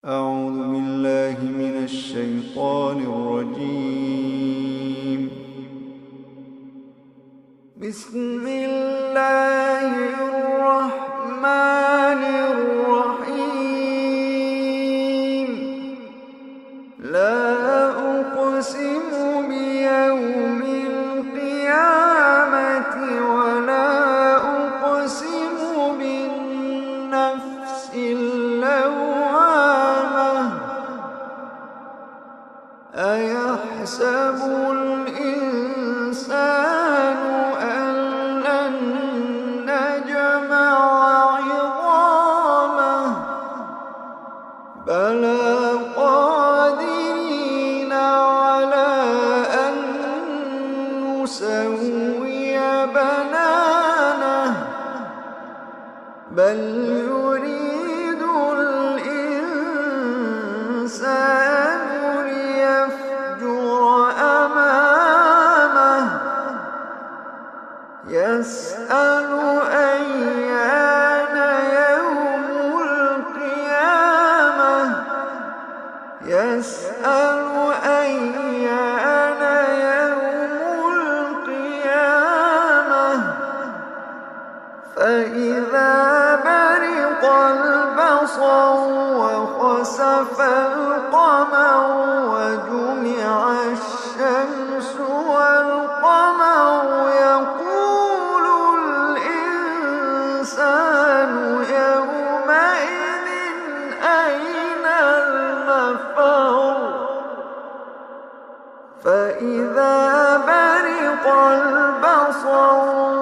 أعوذ بالله من الشيطان الرجيم. بسم الله الرحمن الرحيم. لا أقسم بيوم القيامة ولا أقسم بالنفس اللوامة. أيحسب الإنسان أن لن نجمع عظامه بلى قادرين على أن نسوي بنانه بل يريد الإنسان ليفجر أمامه يسأل أيان يوم القيامة يسأل أيان يوم القيامة فإذا برق البصر وخسف القمر وجمع الشمس والقمر يقول الإنسان يومئذ أين المفر فإذا برق البصر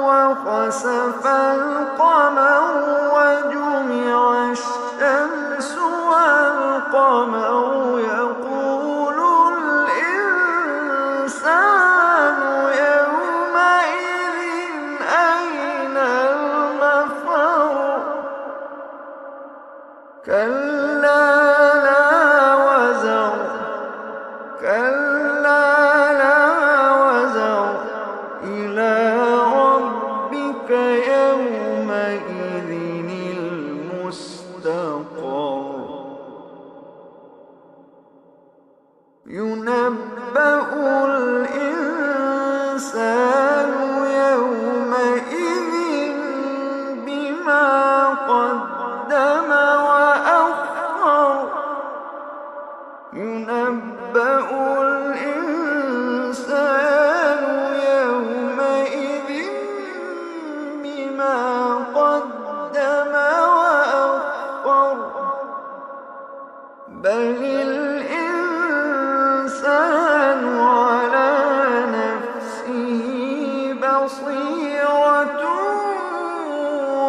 وخسف القمر وجمع الشمس والقمر يقول الإنسان يومئذ أين المفر كلا لا وزر كلا لا وزر إلى ربك يومئذ المستقر ينبأ الإنسان يومئذ بما قدم وأخر ينبأ الإنسان يومئذ بما قدم وأخر بل الإنسان على نفسه بصيرة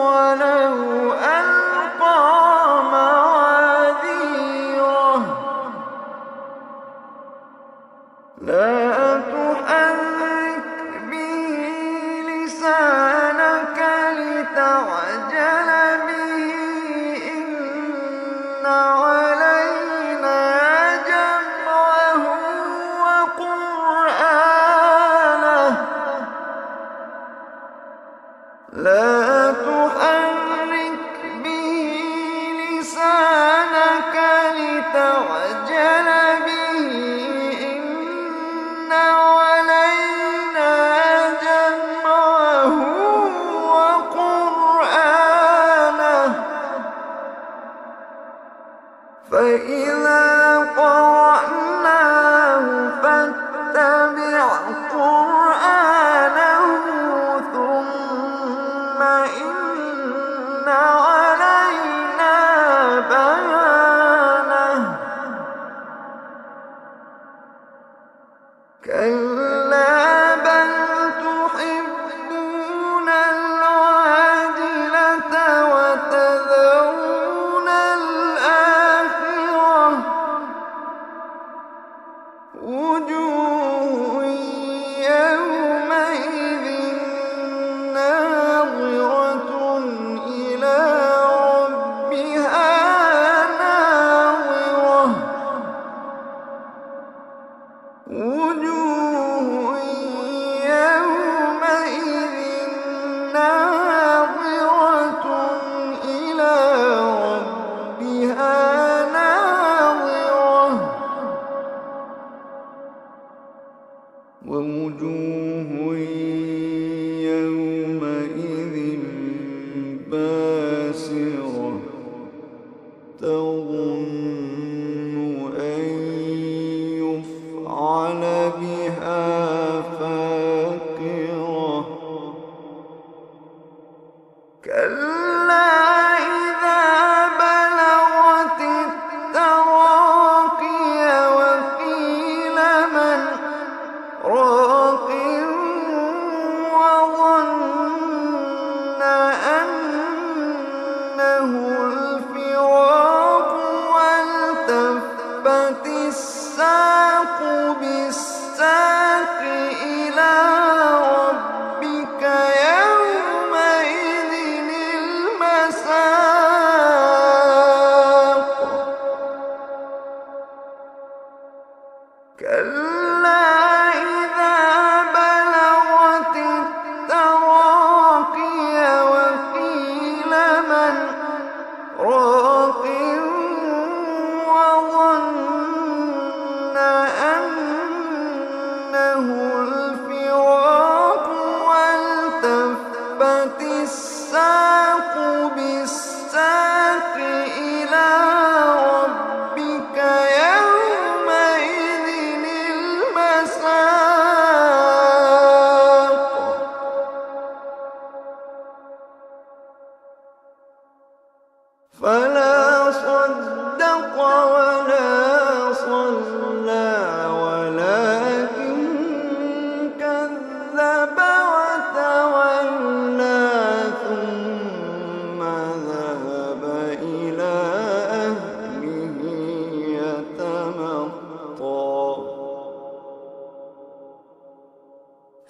ولو ألقى معاذيره لا تحرك به لسانك لتعجل به إن علينا جمعه وقرآنه لا تحرك به لسانك لتعجل به إن علينا جمعه وقرآنه فإذا قرأناه فاتبع قرآنه ثم إن علينا بيانه كلا بل تحبون العاجلة وتذرون الآخرة ووجوه يومئذ باسرة تظن أن يفعل بها فاقرة كلا إذا بلغت التراقي وقيل من راق وظن أنه الفراق والتفت الساق بالساق إلى ربك يومئذ المساق كلا إذا بلغت التراقي وقيل من راق وظن أنه الفراق والتفت الساق بالساق إلى ربك يومئذ المساق فلا صدق ولا صلى ولكن كذب وتولى ثم ذهب إلى أهله يتمطى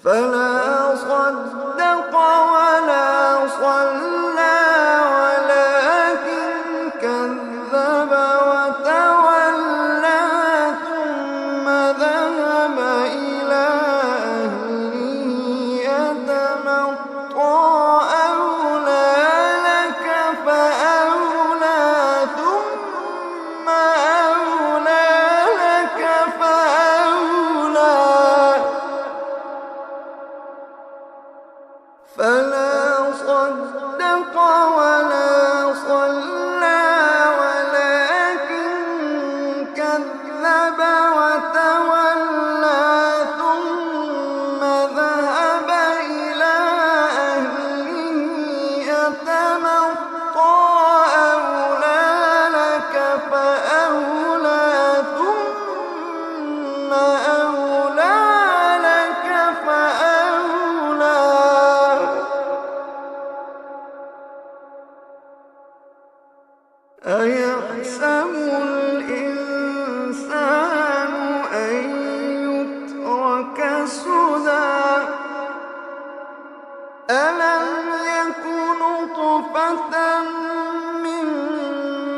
فلا صدق ولا صلى ولكن كذب وتولى ثم ذهب إلى أهله يتمطى أولى لك فأولى ثم أولى لك فأولى فلا صدق ولا صلى ولكن كذب وتولى ثم ذهب إلى أهله يتمطى أولى لك فأولى ثم أولى لك فأولى أيحسب الإنسان أن يترك سدى ألم يك نطفة من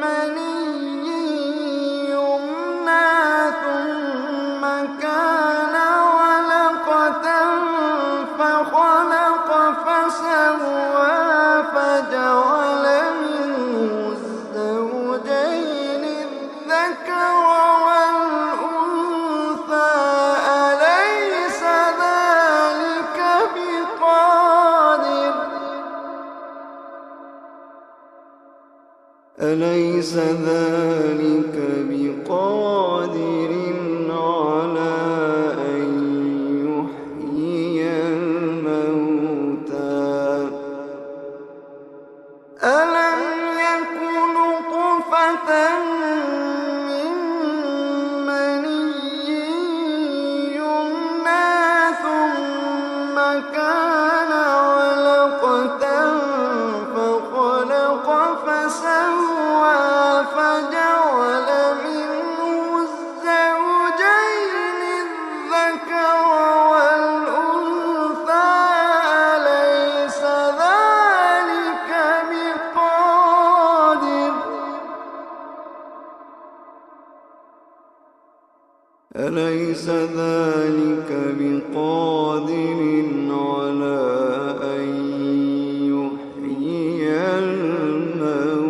مني يمنى ثم كان علقة فخلق فسوى فجعل منه الزوجين الذكر والأنثى أليس ذلك بقادر على أن يحيي الموتى ألم يك نطفة من مني يمنى ثم كان علقة فخلق فسوى فجعل منه الزوجين الذكر والأنثى أليس ذلك بقادر على أن يحيي الموتى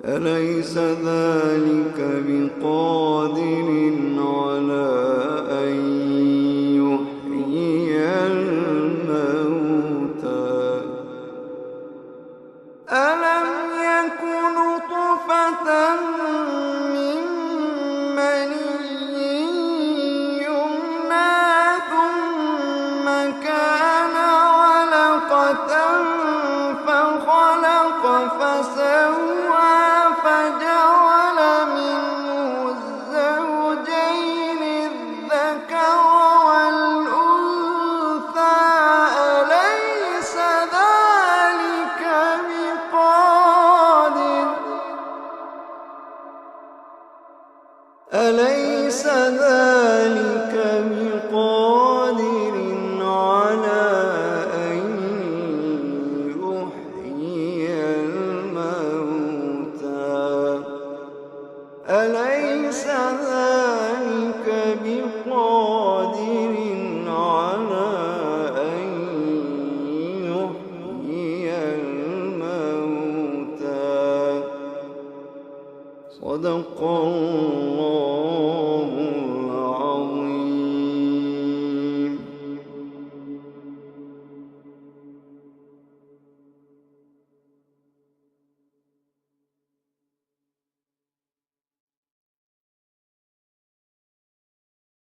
أليس أليس ذلك بقادر على أن يحيي الموتى ألم يك نطفة من مني يمنى ثم كان علقة فخلق فسوى فجعل منه الزوجين الذكر والأنثى أليس ذلك بقادر على أن يحيي الموتى أليس ذلك بقادر على أن يحيي الموتى صدق الله